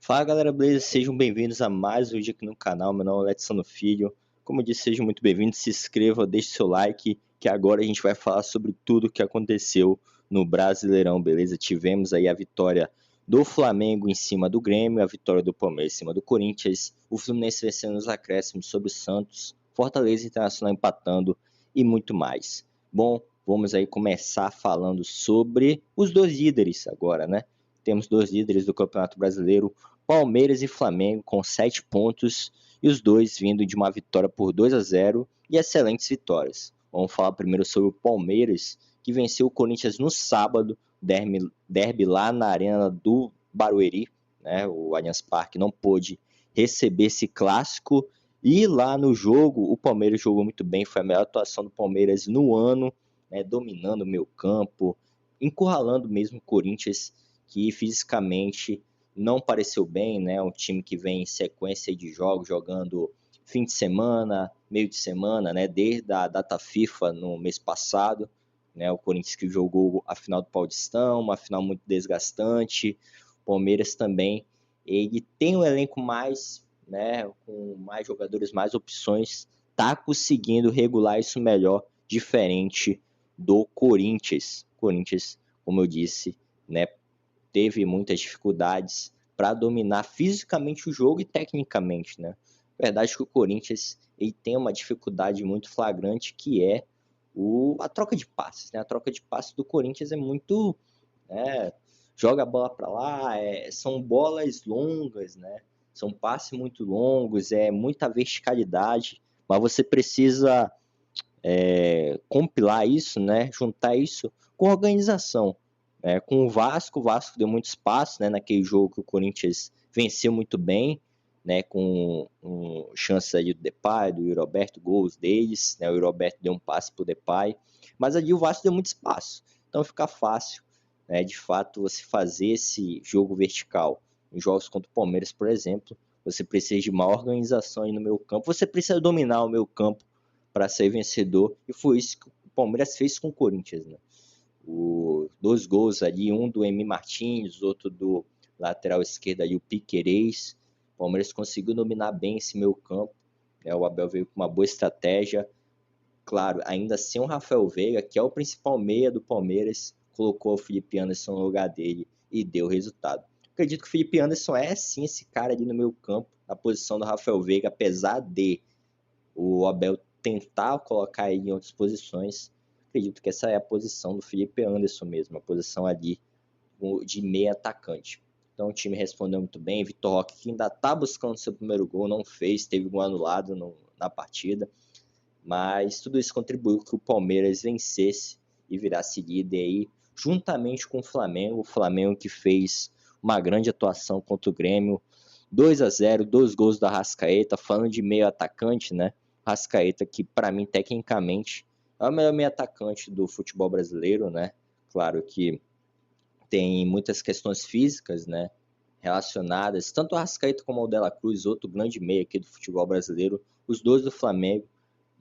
Fala galera, beleza? Sejam bem-vindos a mais um vídeo aqui no canal. Meu nome é Alexandre Filho. Como eu disse, sejam muito bem-vindos. Se inscreva, deixe seu like, que agora a gente vai falar sobre tudo o que aconteceu no Brasileirão, beleza? Tivemos aí a vitória do Flamengo em cima do Grêmio, a vitória do Palmeiras em cima do Corinthians, o Fluminense vencendo os acréscimos sobre o Santos, Fortaleza Internacional empatando e muito mais. Bom, vamos aí começar falando sobre os dois líderes agora, né? Temos dois líderes do Campeonato Brasileiro, Palmeiras e Flamengo com 7 pontos e os dois vindo de uma vitória por 2-0 e excelentes vitórias. Vamos falar primeiro sobre o Palmeiras, que venceu o Corinthians no sábado, derby lá na arena do Barueri, né? O Allianz Parque não pôde receber esse clássico e lá no jogo o Palmeiras jogou muito bem, foi a melhor atuação do Palmeiras no ano, né? Dominando o meio campo, encurralando mesmo o Corinthians, que fisicamente não pareceu bem, né? Um time que vem em sequência de jogos, jogando fim de semana, meio de semana, né? Desde a data FIFA no mês passado, né? O Corinthians que jogou a final do Paulistão, uma final muito desgastante. O Palmeiras também, ele tem um elenco mais, né? Com mais jogadores, mais opções, tá conseguindo regular isso melhor, diferente do Corinthians. Corinthians, como eu disse, né? Teve muitas dificuldades para dominar fisicamente o jogo e tecnicamente, né? A verdade é que o Corinthians ele tem uma dificuldade muito flagrante que é a troca de passes, né? A troca de passes do Corinthians é muito, né? Joga a bola para lá, são bolas longas, né? São passes muito longos, é muita verticalidade, mas você precisa compilar isso, né? Juntar isso com organização. Com o Vasco deu muito espaço, né, naquele jogo que o Corinthians venceu muito bem, né, com chances ali do Depay, do Yuri Alberto, gols deles, né, o Yuri Alberto deu um passe para o Depay, mas ali o Vasco deu muito espaço, então fica fácil, né, de fato, você fazer esse jogo vertical. Em jogos contra o Palmeiras, por exemplo, você precisa de uma organização aí no meio campo, você precisa dominar o meio campo para ser vencedor, e foi isso que o Palmeiras fez com o Corinthians, né? Dois gols ali, um do Emi Martins, outro do lateral esquerdo ali, o Piquerez. O Palmeiras conseguiu dominar bem esse meio campo, né? O Abel veio com uma boa estratégia, claro, ainda sem o Rafael Veiga, que é o principal meia do Palmeiras, colocou o Felipe Anderson no lugar dele e deu resultado. Acredito que o Felipe Anderson é sim esse cara ali no meio campo, na posição do Rafael Veiga, apesar de o Abel tentar colocar ele em outras posições. Acredito que essa é a posição do Felipe Anderson mesmo, a posição ali de meia atacante. Então o time respondeu muito bem. Vitor Roque, que ainda está buscando seu primeiro gol, não fez, teve um anulado na partida. Mas tudo isso contribuiu para que o Palmeiras vencesse e virasse líder aí, juntamente com o Flamengo. O Flamengo que fez uma grande atuação contra o Grêmio. 2-0, 2 gols da Arrascaeta, falando de meio atacante, né? Arrascaeta, que para mim, tecnicamente, é o melhor meio atacante do futebol brasileiro, né? Claro que tem muitas questões físicas, né? Relacionadas, tanto o Arrascaeta como o Dela Cruz, outro grande meio aqui do futebol brasileiro, os dois do Flamengo.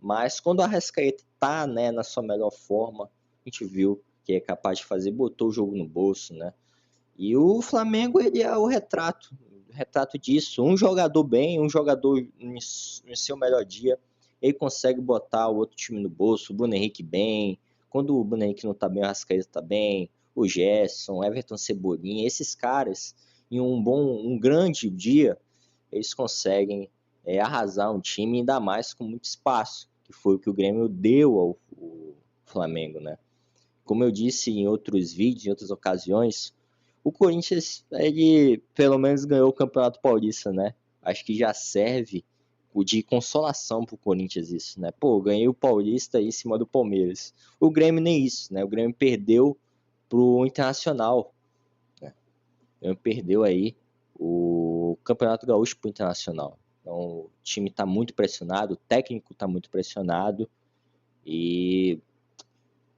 Mas quando o Arrascaeta tá, né, na sua melhor forma, a gente viu que é capaz de fazer, botou o jogo no bolso, né? E o Flamengo, ele é o retrato disso. Um jogador bem, um jogador em seu melhor dia, ele consegue botar o outro time no bolso. O Bruno Henrique bem, quando o Bruno Henrique não tá bem, o Arrascaeta tá bem, o Gerson, Everton Cebolinha, esses caras, em um grande dia, eles conseguem arrasar um time, ainda mais com muito espaço, que foi o que o Grêmio deu ao Flamengo, né? Como eu disse em outros vídeos, em outras ocasiões, o Corinthians, ele pelo menos ganhou o Campeonato Paulista, né? Acho que já serve de consolação pro Corinthians isso, né? Pô, ganhei o Paulista em cima do Palmeiras. O Grêmio nem isso, né? O Grêmio perdeu pro Internacional, né? O Grêmio perdeu aí o Campeonato Gaúcho pro Internacional. Então o time tá muito pressionado, o técnico tá muito pressionado e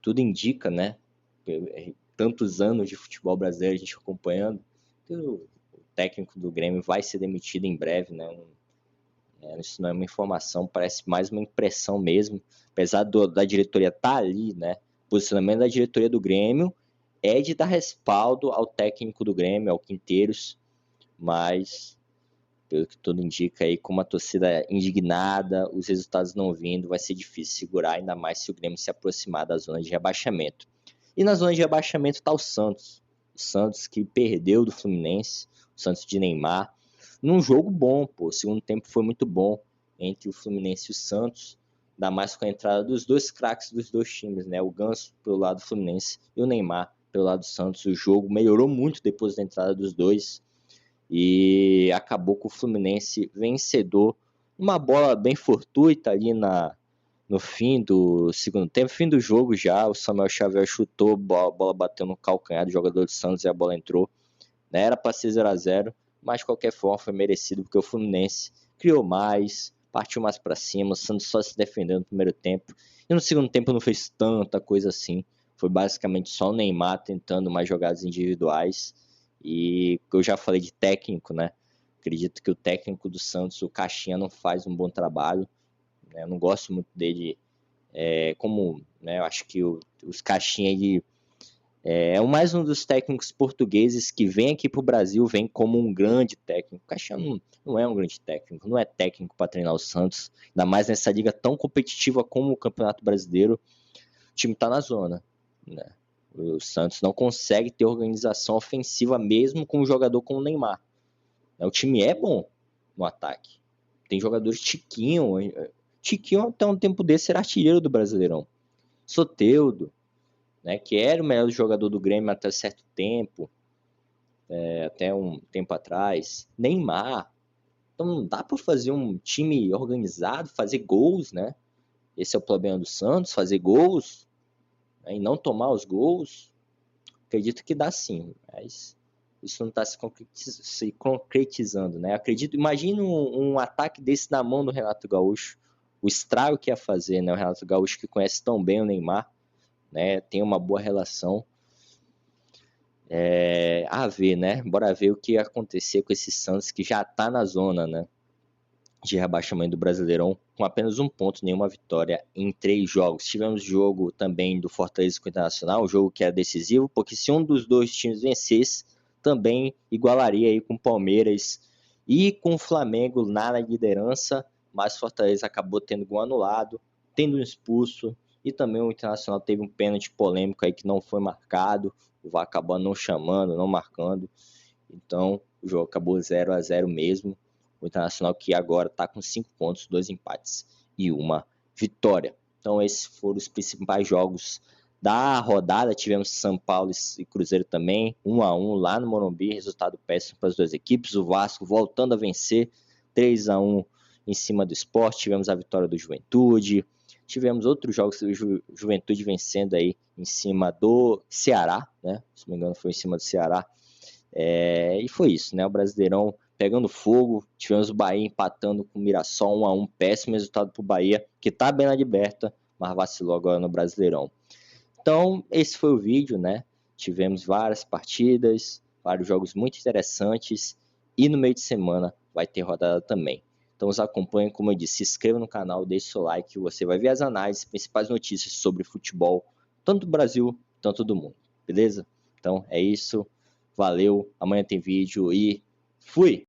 tudo indica, né? Tantos anos de futebol brasileiro a gente acompanhando, que o técnico do Grêmio vai ser demitido em breve, né? Isso não é uma informação, parece mais uma impressão mesmo, apesar da diretoria estar ali, né? O posicionamento da diretoria do Grêmio é de dar respaldo ao técnico do Grêmio, ao Quinteiros, mas pelo que tudo indica aí, com uma torcida indignada, os resultados não vindo, vai ser difícil segurar, ainda mais se o Grêmio se aproximar da zona de rebaixamento. E na zona de rebaixamento está o Santos que perdeu do Fluminense, o Santos de Neymar, num jogo bom, pô, o segundo tempo foi muito bom entre o Fluminense e o Santos, ainda mais com a entrada dos dois craques dos dois times, né, o Ganso pelo lado do Fluminense e o Neymar pelo lado do Santos. O jogo melhorou muito depois da entrada dos dois, e acabou com o Fluminense vencedor. Uma bola bem fortuita ali no fim do segundo tempo, fim do jogo já, o Samuel Xavier chutou, a bola bateu no calcanhar do jogador do Santos e a bola entrou. Era para ser 0-0, mas de qualquer forma foi merecido, porque o Fluminense criou mais, partiu mais para cima, o Santos só se defendendo no primeiro tempo, e no segundo tempo não fez tanta coisa assim, foi basicamente só o Neymar tentando mais jogadas individuais. E eu já falei de técnico, né? Acredito que o técnico do Santos, o Caixinha, não faz um bom trabalho, né? Eu não gosto muito dele, como, né? Eu acho que os Caixinha, ele é mais um dos técnicos portugueses que vem aqui para o Brasil, vem como um grande técnico. O Caixinha não é um grande técnico, não é técnico para treinar o Santos, ainda mais nessa liga tão competitiva como o Campeonato Brasileiro. O time está na zona, né? O Santos não consegue ter organização ofensiva mesmo com um jogador como o Neymar. O time é bom no ataque. Tem jogadores Tiquinho. Tiquinho até um tempo desse era artilheiro do Brasileirão. Soteldo, né, que era o melhor jogador do Grêmio até certo tempo, até um tempo atrás. Neymar. Então não dá para fazer um time organizado, fazer gols, né? Esse é o problema do Santos, fazer gols, né, e não tomar os gols. Acredito que dá sim, mas isso não está se concretizando, né? Imagina um ataque desse na mão do Renato Gaúcho, o estrago que ia fazer, né? O Renato Gaúcho, que conhece tão bem o Neymar, né? Tem uma boa relação. A ver, né? Bora ver o que ia acontecer com esse Santos que já está na zona, né, de rebaixamento do Brasileirão, com apenas 1 ponto, nenhuma vitória em 3 jogos. Tivemos jogo também do Fortaleza com o Internacional, um jogo que é decisivo, porque se um dos dois times vencesse, também igualaria aí com o Palmeiras e com o Flamengo na liderança, mas o Fortaleza acabou tendo gol anulado, tendo um expulso, e também o Internacional teve um pênalti polêmico aí que não foi marcado, o VAR acabou não chamando, não marcando, então o jogo acabou 0-0 mesmo. O Internacional que agora está com 5 pontos, 2 empates e 1 vitória. Então esses foram os principais jogos da rodada. Tivemos São Paulo e Cruzeiro também, 1-1 lá no Morumbi, resultado péssimo para as duas equipes. O Vasco voltando a vencer, 3-1 em cima do Sport. Tivemos a vitória do Juventude. Tivemos outros jogos do Juventude vencendo aí em cima do Ceará, né? Se não me engano foi em cima do Ceará. E foi isso, né? O Brasileirão pegando fogo, tivemos o Bahia empatando com o Mirassol 1-1, péssimo resultado para o Bahia, que está bem na liberta, mas vacilou agora no Brasileirão. Então, esse foi o vídeo, né? Tivemos várias partidas, vários jogos muito interessantes, e no meio de semana vai ter rodada também. Então, os acompanhem, como eu disse, se inscreva no canal, deixe seu like, que você vai ver as análises, principais notícias sobre futebol, tanto do Brasil, tanto do mundo, beleza? Então, é isso. Valeu, amanhã tem vídeo e fui!